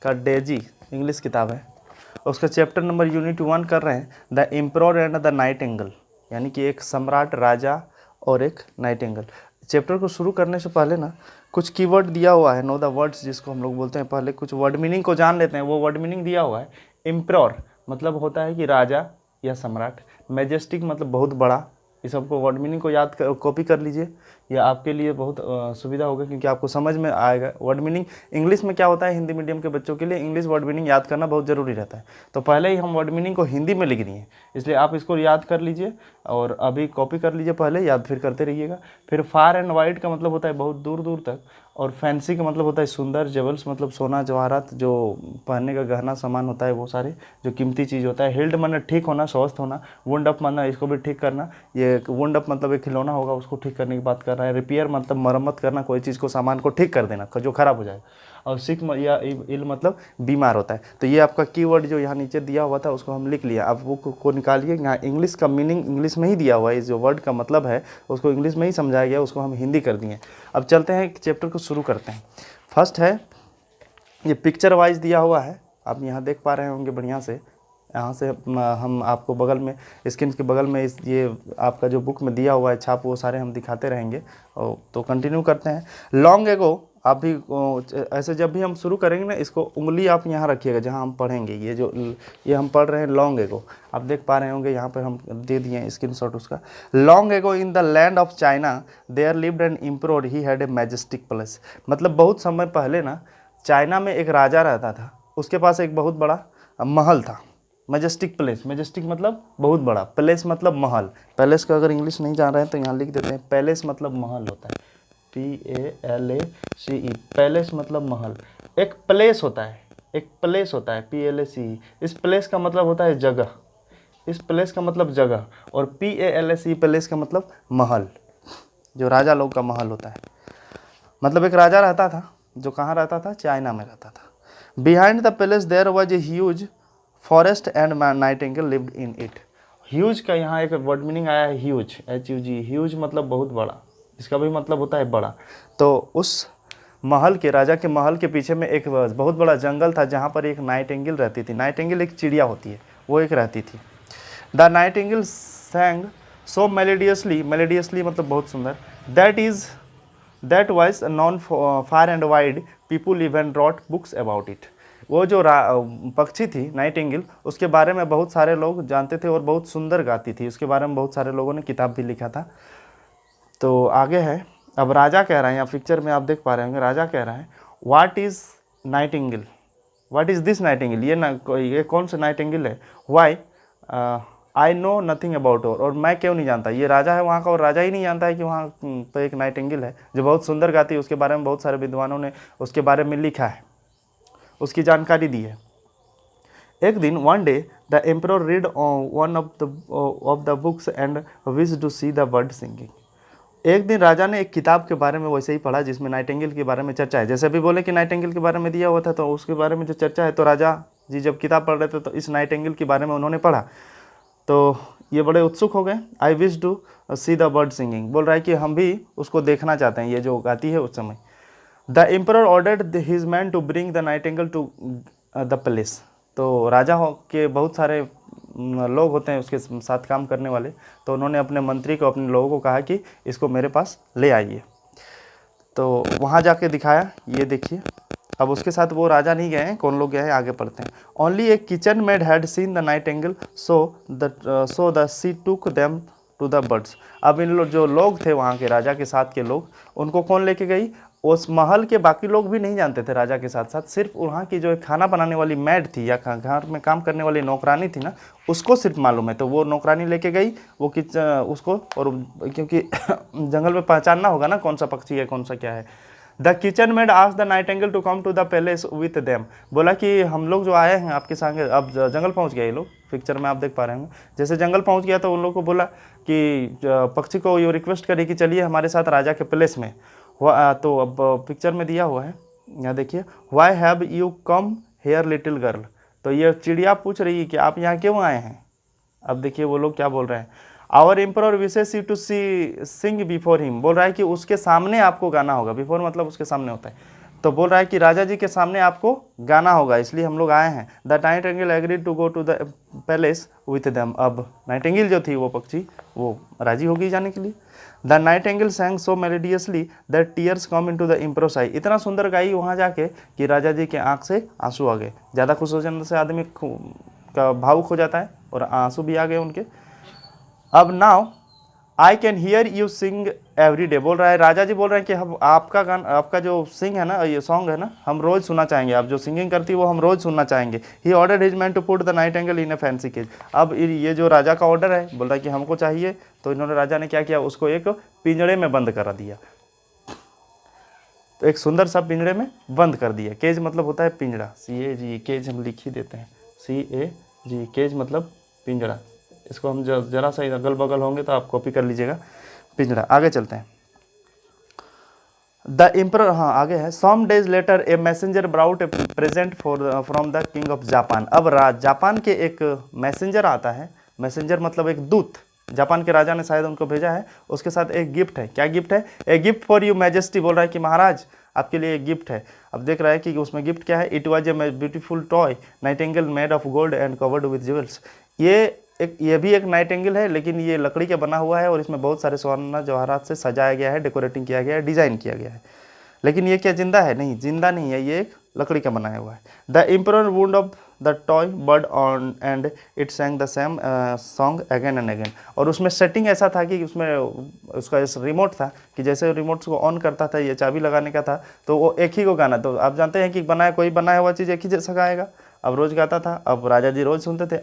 का Daisy, English किताब है, उसका चैप्टर नंबर यूनिट 1 कर रहे हैं, the emperor and the Nightingale, यानी कि एक सम्राट, राजा और एक नाइटिंगेल। चैप्टर को शुरू करने से पहले ना कुछ कीवर्ड दिया हुआ है, नो द वर्ड्स जिसको हम लोग बोलते हैं। पहले कुछ वर्ड मीनिंग को जान लेते हैं। वो वर्ड मीनिंग दिया हुआ है, एम्परर मतलब होता है कि राजा या सम्राट, मैजेस्टिक मतलब बहुत बड़ा। इस सबको वर्ड मीनिंग को याद कॉपी कर लीजिए, यह आपके लिए बहुत सुविधा होगा क्योंकि आपको समझ में आएगा। वर्ड मीनिंग इंग्लिश में क्या होता है, हिंदी मीडियम के बच्चों के लिए इंग्लिश वर्ड मीनिंग याद करना बहुत ज़रूरी रहता है। तो पहले ही हम वर्ड मीनिंग को हिंदी में लिख दिए, इसलिए आप इसको याद कर लीजिए और अभी कॉपी कर लीजिए, पहले याद फिर करते रहिएगा। फिर फार एंड वाइड का मतलब होता है बहुत दूर दूर तक, और फैंसी का मतलब होता है सुंदर, जेवल्स मतलब सोना जवाहरात, जो पहनने का गहना सामान होता है वो सारे, जो कीमती चीज़ होता है। हेल्ड माना ठीक होना, स्वस्थ होना। वुंड अप माना इसको भी ठीक करना, ये वुंड अप मतलब एक खिलौना होगा उसको ठीक करने की बात कर रहा है। रिपेयर मतलब मरम्मत करना, कोई चीज़ को सामान को ठीक कर देना जो खराब हो जाए। और सिक या इल मतलब बीमार होता है। तो ये आपका कीवर्ड जो यहाँ नीचे दिया हुआ था उसको हम लिख लिया। अब वो को निकालिए, यहाँ इंग्लिश का मीनिंग इंग्लिश में ही दिया हुआ है, इस जो वर्ड का मतलब है उसको इंग्लिश में ही समझाया गया, उसको हम हिंदी कर दिए। अब चलते हैं चैप्टर को शुरू करते हैं। फर्स्ट है, ये पिक्चर वाइज दिया हुआ है, आप यहाँ देख पा रहे होंगे बढ़िया से। यहाँ से हम आपको बगल में, स्क्रीन के बगल में ये आपका जो बुक में दिया हुआ है छाप, वो सारे हम दिखाते रहेंगे। तो कंटिन्यू करते हैं। लॉन्ग एगो, आप भी ऐसे जब भी हम शुरू करेंगे ना, इसको उंगली आप यहाँ रखिएगा जहाँ हम पढ़ेंगे। ये हम पढ़ रहे हैं लॉन्ग एगो, आप देख पा रहे होंगे यहाँ पर हम दे दिए हैं स्क्रीनशॉट उसका। Long ago in the land of China there lived an emperor he had a majestic palace. मतलब बहुत समय पहले ना चाइना में एक राजा रहता था, उसके पास एक बहुत बड़ा महल था। मैजेस्टिक प्लेस, मैजेस्टिक मतलब बहुत बड़ा, प्लेस मतलब महल। पैलेस का अगर इंग्लिश नहीं जान रहे हैं तो यहाँ लिख देते हैं, पैलेस मतलब महल होता है, PALACE, पैलेस मतलब महल। एक प्लेस होता है, एक प्लेस होता है PLACE। इस प्लेस का मतलब होता है जगह, इस प्लेस का मतलब जगह, और PALACE प्लेस का मतलब महल, जो राजा लोग का महल होता है। मतलब एक राजा रहता था जो कहाँ रहता था, चाइना में रहता था। Behind the palace there was a huge forest and nightingale lived in it. Huge का यहाँ एक वर्ड मीनिंग आया है, ह्यूज, HUG, ह्यूज मतलब बहुत बड़ा, इसका भी मतलब होता है बड़ा। तो उस महल के, राजा के महल के पीछे में एक बहुत बड़ा जंगल था जहाँ पर एक नाइटिंगेल रहती थी। नाइटिंगेल एक चिड़िया होती है, वो एक रहती थी। The Nightingale sang so melodiously, melodiously मतलब बहुत सुंदर, that was known far and wide, people even wrote books about it। वो जो पक्षी थी नाइटिंगेल, उसके बारे में बहुत सारे लोग जानते थे और बहुत सुंदर गाती थी, उसके बारे में बहुत सारे लोगों ने किताब भी लिखा था। तो आगे है, अब राजा कह रहा है, यहाँ पिक्चर में आप देख पा रहे होंगे, राजा कह रहा है what is nightingale, what is this nightingale, ये कौन सा नाइटिंगेल है। Why I know nothing about और मैं क्यों नहीं जानता। ये राजा है वहाँ का और राजा ही नहीं जानता है कि वहाँ तो एक नाइटिंगेल है जो बहुत सुंदर गाती है। उसके बारे में बहुत सारे विद्वानों ने उसके बारे में लिखा है, उसकी जानकारी दी है। एक दिन one day the emperor read one of the books and wish to see the bird singing. एक दिन राजा ने एक किताब के बारे में वैसे ही पढ़ा जिसमें नाइटिंगेल के बारे में चर्चा है। जैसे अभी बोले कि नाइटिंगेल के बारे में दिया हुआ था, तो उसके बारे में जो चर्चा है, तो राजा जी जब किताब पढ़ रहे थे तो इस नाइटिंगेल के बारे में उन्होंने पढ़ा, तो ये बड़े उत्सुक हो गए। I wish to see the bird singing, बोल रहा है कि हम भी उसको देखना चाहते हैं, ये जो गाती है उस समय। The emperor ordered his man to bring the nightingale to the palace. तो राजा के बहुत सारे लोग होते हैं उसके साथ काम करने वाले, तो उन्होंने अपने मंत्री को, अपने लोगों को कहा कि इसको मेरे पास ले आइए। तो वहाँ जाके दिखाया, ये देखिए। अब उसके साथ वो राजा नहीं गए हैं, कौन लोग गए हैं आगे पढ़ते हैं। Only a kitchen maid had seen the nightingale so the she took them to the birds. अब इन जो लोग थे वहाँ के, राजा के साथ के लोग, उनको कौन लेके गई, उस महल के बाकी लोग भी नहीं जानते थे राजा के साथ साथ, सिर्फ वहाँ की जो खाना बनाने वाली मैड थी या घर में काम करने वाली नौकरानी थी ना, उसको सिर्फ मालूम है। तो वो नौकरानी लेके गई वो उसको, और क्योंकि जंगल में पहचानना होगा ना कौन सा पक्षी है कौन सा क्या है। The kitchen maid asked the nightingale to come to the palace with them. बोला कि हम लोग जो आए हैं आपके संग, अब जंगल पहुंच गए ये लोग, पिक्चर में आप देख पा रहे होंगे। जैसे जंगल पहुंच गया तो उन लोग को बोला कि पक्षी को ये रिक्वेस्ट करी कि चलिए हमारे साथ राजा के पैलेस में। तो अब पिक्चर में दिया हुआ है, यहाँ देखिए, why have you come here little girl. तो ये चिड़िया पूछ रही है कि आप यहाँ क्यों आए हैं। अब देखिए वो लोग क्या बोल रहे हैं, our emperor wishes you to see sing before him. बोल रहा है कि उसके सामने आपको गाना होगा, बिफोर मतलब उसके सामने होता है। तो बोल रहा है कि राजा जी के सामने आपको गाना होगा, इसलिए हम लोग आए हैं। The nightingale agreed to go to the palace with them. अब नाइटिंगेल जो थी वो पक्षी वो राजी होगी जाने के लिए। The Nightingale sang so melodiously that tears come into the emperor's eye। इतना सुंदर गाई वहाँ जाके कि राजा जी के आंख से आंसू आ गए। ज़्यादा खुश हो जाने से आदमी का भावुक हो जाता है और आंसू भी आ गए उनके। अब now I can hear you sing every day. बोल रहा है राजा जी बोल रहे हैं कि हम आपका गाना, आपका जो सिंग है ना, ये सॉन्ग है ना, हम रोज़ सुनना चाहेंगे। आप जो सिंगिंग करती है वो हम रोज़ सुनना चाहेंगे। He order his man to put the nightingale in a fancy cage. अब ये जो राजा का ऑर्डर है, बोल रहा है कि हमको चाहिए, तो इन्होंने राजा ने क्या किया, उसको एक पिंजड़े में बंद करा दिया। तो एक सुंदर सा पिंजड़े में बंद कर दिया। केज मतलब होता है पिंजड़ा, CAG, केज हम लिख ही देते हैं, CAG, केज मतलब पिंजड़ा। इसको हम जरा सा अगल बगल होंगे तो आप कॉपी कर लीजिएगा, पिंजड़ा। आगे चलते हैं। द एम्परर, हाँ आगे है। Some days later a messenger brought a present from the king of Japan. अब जापान के एक मैसेंजर आता है, मैसेंजर मतलब एक दूत, जापान के राजा ने शायद उनको भेजा है, उसके साथ एक गिफ्ट है। क्या गिफ्ट है? A gift for you majesty. बोल रहा है कि महाराज आपके लिए एक गिफ्ट है। अब देख रहा है कि उसमें गिफ्ट क्या है। It was a beautiful toy Nightingale made of gold and covered with jewels. ये भी एक नाइटिंगेल है, लेकिन ये लकड़ी का बना हुआ है और इसमें बहुत सारे स्वर्ण जवाहरात से सजाया गया है, डेकोरेटिंग किया गया है, डिजाइन किया गया है। लेकिन ये क्या जिंदा है? नहीं, जिंदा नहीं है, ये एक लकड़ी का बनाया हुआ है। The emperor wound of the toy bird on and it sang the same song again and again. और उसमें सेटिंग ऐसा था कि उसमें उसका रिमोट था कि जैसे रिमोट को ऑन करता था, ये चाबी लगाने का था, तो वो एक ही को गाना। तो आप जानते हैं कि कोई बनाया हुआ चीज़ एक ही जैसा गाएगा। अब रोज़ गाता था। अब राजा जी रोज़ सुनते थे।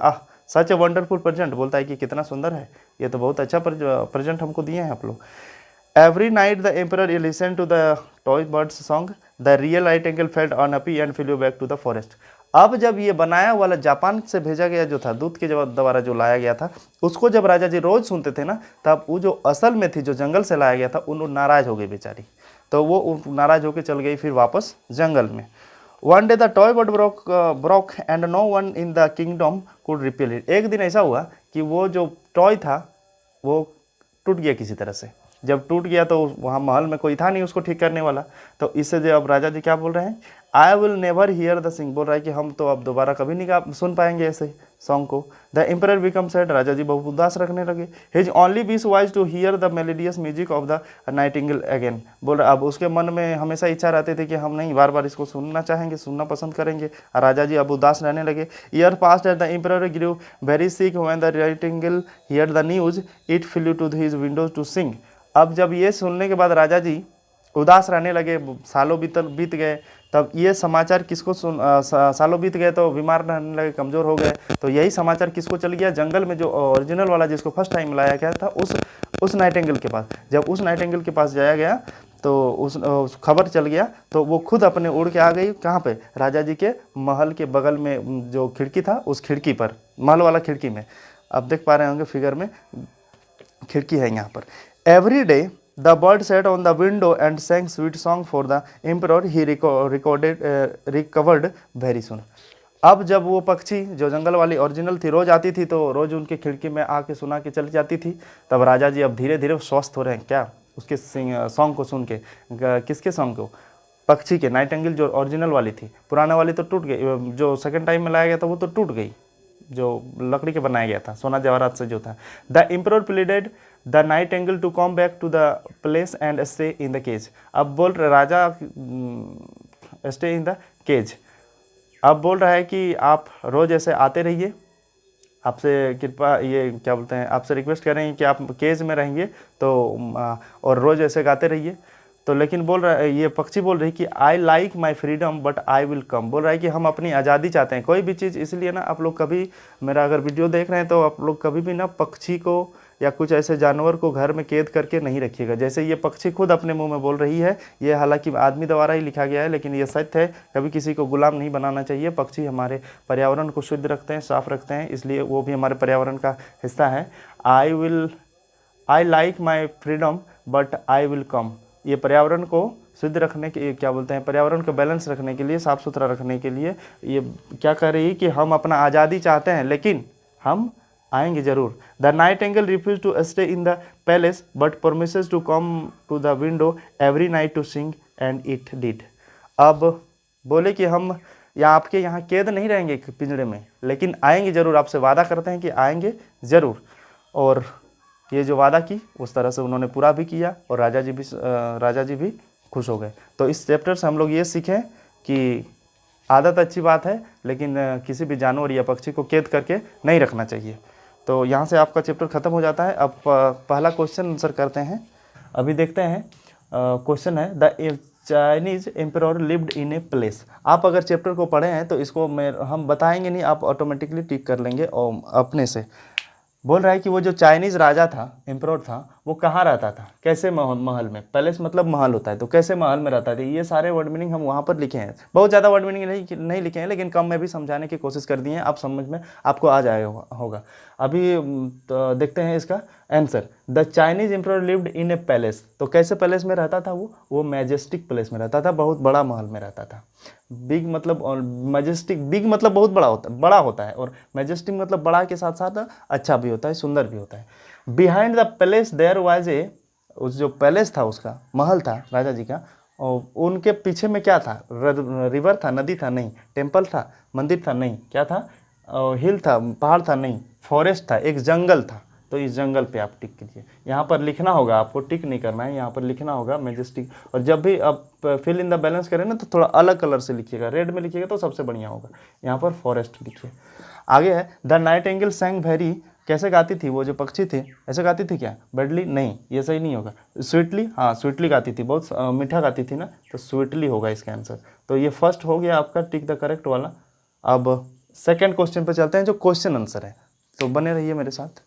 सच ए वंडरफुल प्रेजेंट। बोलता है कि कितना सुंदर है, ये तो बहुत अच्छा प्रेजेंट हमको दिए हैं आप लोग। Every night the emperor listen to the toy bird's song. The real nightingale felt unhappy and flew back to the forest. अब जब ये बनाया वाला जापान से भेजा गया जो था, दूत के द्वारा जो लाया गया था, उसको जब राजा जी रोज सुनते थे ना, तब वो जो असल में थी, जो जंगल से लाया गया था, उन नाराज हो गई बेचारी। तो वो नाराज होकर चल गई फिर वापस जंगल में। One day the toy bird broke and no one in the kingdom could repair it. एक दिन ऐसा हुआ कि वो जो टॉय था वो टूट गया किसी तरह से। जब टूट गया तो वहाँ महल में कोई था नहीं उसको ठीक करने वाला। तो इससे जो अब राजा जी क्या बोल रहे हैं, I will never hear the sing. बोल रहा है कि हम तो अब दोबारा कभी नहीं सुन पाएंगे ऐसे सॉन्ग को। The emperor become sad. राजा जी बहुत उदास रखने लगे। His only wish was to hear the melodious music of the nightingale again. बोल रहा अब उसके मन में हमेशा इच्छा रहती थी कि हम नहीं, बार बार इसको सुनना चाहेंगे, सुनना पसंद करेंगे। राजा जी अब उदास रहने लगे। Year passed at the emperor grew very sick when the nightingale hear the news it flew to his windows to sing. अब जब ये सुनने के बाद राजा जी उदास रहने लगे, सालों बीत गए, तब ये समाचार किसको सालों बीत गए तो बीमार रहने लगे, कमज़ोर हो गए। तो यही समाचार किसको चल गया, जंगल में जो ओरिजिनल वाला जिसको फर्स्ट टाइम लाया गया था उस नाइटिंगेल के पास। जब उस नाइटिंगेल के पास जाया गया तो उस खबर चल गया, तो वो खुद अपने उड़ के आ गई। कहाँ पे? राजा जी के महल के बगल में जो खिड़की था, उस खिड़की पर, महल वाला खिड़की में। अब देख पा रहे होंगे फिगर में खिड़की है यहाँ पर। Every day the bird set on the window and sang sweet song for the emperor. He recovered very soon. अब जब वो पक्षी जो जंगल वाली ओरिजिनल थी रोज आती थी, तो रोज उनके खिड़की में आके सुना के चली जाती थी। तब राजा जी अब धीरे धीरे स्वस्थ हो रहे हैं। क्या? उसके सॉन्ग को सुन के। किसके सॉन्ग को? पक्षी के। नाइटिंगेल जो ओरिजिनल वाली थी, पुराने वाली तो टूट गई, जो सेकेंड टाइम में लाया गया था वो तो टूट गई, जो लकड़ी के बनाया गया था, सोना जवाहरात से जो था। The emperor pleaded the nightingale to come back to the place and stay in the cage. अब बोल रहे राजा स्टे इन द केज। अब बोल रहा है कि आप रोज़ ऐसे आते रहिए, आपसे कृपा, ये क्या बोलते हैं, आपसे रिक्वेस्ट करेंगे कि आप केज में रहेंगे तो और रोज़ ऐसे गाते रहिए। तो लेकिन बोल रहा है, ये पक्षी बोल रही कि I like my freedom but I will come. बोल रहा है कि हम अपनी आज़ादी चाहते हैं, कोई भी चीज़। इसलिए ना आप लोग कभी मेरा अगर वीडियो देख रहे हैं तो आप लोग कभी भी ना पक्षी को या कुछ ऐसे जानवर को घर में कैद करके नहीं रखिएगा। जैसे ये पक्षी खुद अपने मुंह में बोल रही है, ये हालांकि आदमी द्वारा ही लिखा गया है, लेकिन ये सत्य है। कभी किसी को गुलाम नहीं बनाना चाहिए। पक्षी हमारे पर्यावरण को शुद्ध रखते हैं, साफ रखते हैं, इसलिए वो भी हमारे पर्यावरण का हिस्सा है। I like my freedom but I will come. ये पर्यावरण को शुद्ध रखने के, क्या बोलते हैं, पर्यावरण को बैलेंस रखने के लिए, साफ़ सुथरा रखने के लिए ये क्या कह रही है कि हम अपना आज़ादी चाहते हैं, लेकिन हम आएंगे जरूर। The nightingale refuse to stay in the palace but promises to come to the window every night to sing and it did. अब बोले कि हम या आपके यहाँ कैद नहीं रहेंगे पिंजड़े में, लेकिन आएंगे ज़रूर, आपसे वादा करते हैं कि आएंगे ज़रूर। और ये जो वादा की उस तरह से उन्होंने पूरा भी किया और राजा जी भी खुश हो गए। तो इस चैप्टर से हम लोग ये सीखें कि आदत अच्छी बात है, लेकिन किसी भी जानवर या पक्षी को कैद करके नहीं रखना चाहिए। तो यहाँ से आपका चैप्टर ख़त्म हो जाता है। अब पहला क्वेश्चन आंसर करते हैं। अभी देखते हैं क्वेश्चन है the Chinese emperor lived in a place. आप अगर चैप्टर को पढ़े हैं तो इसको हम बताएंगे नहीं, आप ऑटोमेटिकली टिक कर लेंगे और अपने से। बोल रहा है कि वो जो चाइनीज़ राजा था, एम्परर था, वो कहाँ रहता था, कैसे महल में। पैलेस मतलब महल होता है, तो कैसे महल में रहता था। ये सारे वर्ड मीनिंग हम वहाँ पर लिखे हैं, बहुत ज़्यादा वर्ड मीनिंग नहीं लिखे हैं, लेकिन कम में भी समझाने की कोशिश कर दी है। आप समझ में आपको आ जाएगा होगा। अभी तो देखते हैं इसका answer. The Chinese emperor lived in A palace. तो कैसे पैलेस में रहता था वो मैजेस्टिक पैलेस में रहता था, बहुत बड़ा महल में रहता था। बिग मतलब मैजेस्टिक, बिग मतलब बहुत बड़ा होता है, और मैजेस्टिक मतलब बड़ा के साथ साथ अच्छा भी होता है, सुंदर भी होता है। Behind the palace there was a, उस जो पैलेस था, उसका महल था राजा जी का, और उनके पीछे में क्या था, रिवर था, नदी था नहीं, टेम्पल था, मंदिर था नहीं, क्या था, हिल था, पहाड़ था नहीं, फॉरेस्ट था, एक जंगल था। तो इस जंगल पे आप टिक कीजिए। यहाँ पर लिखना होगा, आपको टिक नहीं करना है, यहाँ पर लिखना होगा मैजेस्टिक। और जब भी आप फिल इन द बैलेंस करें ना, तो थोड़ा अलग कलर से लिखिएगा, रेड में लिखिएगा तो सबसे बढ़िया होगा। यहाँ पर फॉरेस्ट लिखिए। आगे है द नाइटिंगेल सैंग वेरी। कैसे गाती थी वो जो पक्षी थे, ऐसे गाती थी क्या, बैडली नहीं, ये सही नहीं होगा। स्वीटली, हाँ स्वीटली गाती थी, बहुत मीठा गाती थी ना, तो स्वीटली होगा इसका आंसर। तो ये फर्स्ट हो गया आपका टिक द करेक्ट वाला। अब सेकेंड क्वेश्चन पे चलते हैं, जो क्वेश्चन आंसर है। तो बने रहिए मेरे साथ।